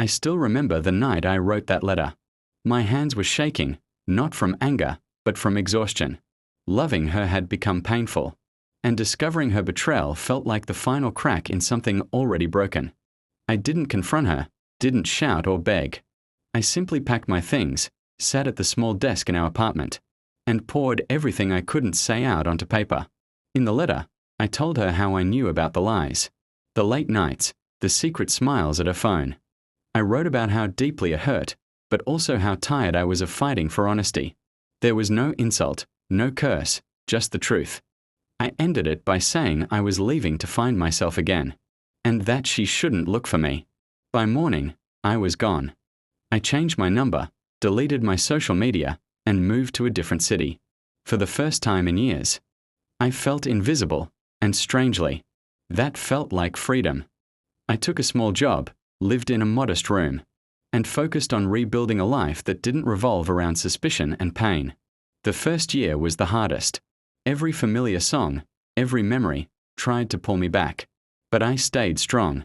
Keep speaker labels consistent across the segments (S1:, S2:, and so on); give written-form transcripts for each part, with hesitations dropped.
S1: I still remember the night I wrote that letter. My hands were shaking, not from anger, but from exhaustion. Loving her had become painful, and discovering her betrayal felt like the final crack in something already broken. I didn't confront her, didn't shout or beg. I simply packed my things, sat at the small desk in our apartment, and poured everything I couldn't say out onto paper. In the letter, I told her how I knew about the lies, the late nights, the secret smiles at her phone. I wrote about how deeply it hurt, but also how tired I was of fighting for honesty. There was no insult, no curse, just the truth. I ended it by saying I was leaving to find myself again, and that she shouldn't look for me. By morning, I was gone. I changed my number, deleted my social media, and moved to a different city. For the first time in years, I felt invisible, and strangely, that felt like freedom. I took a small job, lived in a modest room, and focused on rebuilding a life that didn't revolve around suspicion and pain. The first year was the hardest. Every familiar song, every memory, tried to pull me back. But I stayed strong.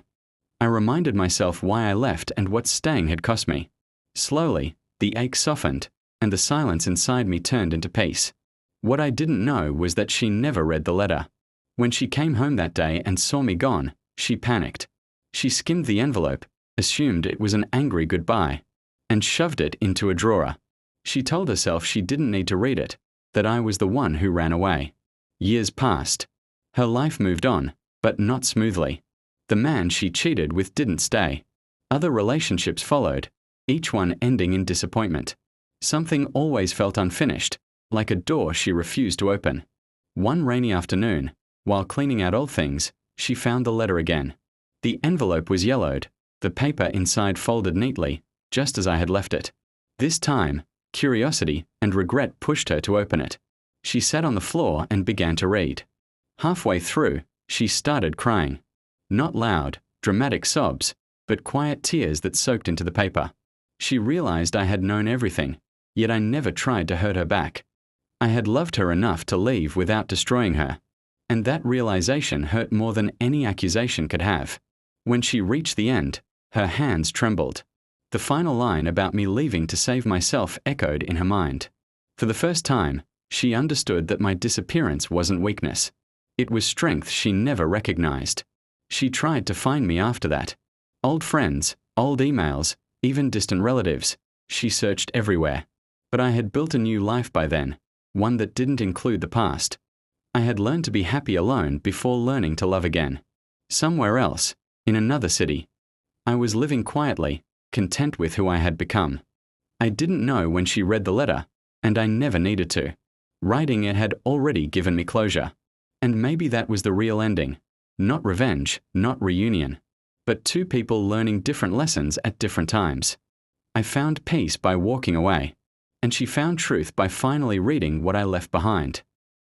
S1: I reminded myself why I left and what staying had cost me. Slowly, the ache softened, and the silence inside me turned into peace. What I didn't know was that she never read the letter. When she came home that day and saw me gone, she panicked. She skimmed the envelope, assumed it was an angry goodbye, and shoved it into a drawer. She told herself she didn't need to read it, that I was the one who ran away. Years passed. Her life moved on, but not smoothly. The man she cheated with didn't stay. Other relationships followed, each one ending in disappointment. Something always felt unfinished, like a door she refused to open. One rainy afternoon, while cleaning out old things, she found the letter again. The envelope was yellowed, the paper inside folded neatly, just as I had left it. This time, curiosity and regret pushed her to open it. She sat on the floor and began to read. Halfway through, she started crying. Not loud, dramatic sobs, but quiet tears that soaked into the paper. She realized I had known everything, yet I never tried to hurt her back. I had loved her enough to leave without destroying her, and that realization hurt more than any accusation could have. When she reached the end, her hands trembled. The final line about me leaving to save myself echoed in her mind. For the first time, she understood that my disappearance wasn't weakness. It was strength she never recognized. She tried to find me after that. Old friends, old emails, even distant relatives. She searched everywhere. But I had built a new life by then, one that didn't include the past. I had learned to be happy alone before learning to love again. Somewhere else, in another city. I was living quietly, content with who I had become. I didn't know when she read the letter, and I never needed to. Writing it had already given me closure. And maybe that was the real ending. Not revenge, not reunion, but two people learning different lessons at different times. I found peace by walking away, and she found truth by finally reading what I left behind.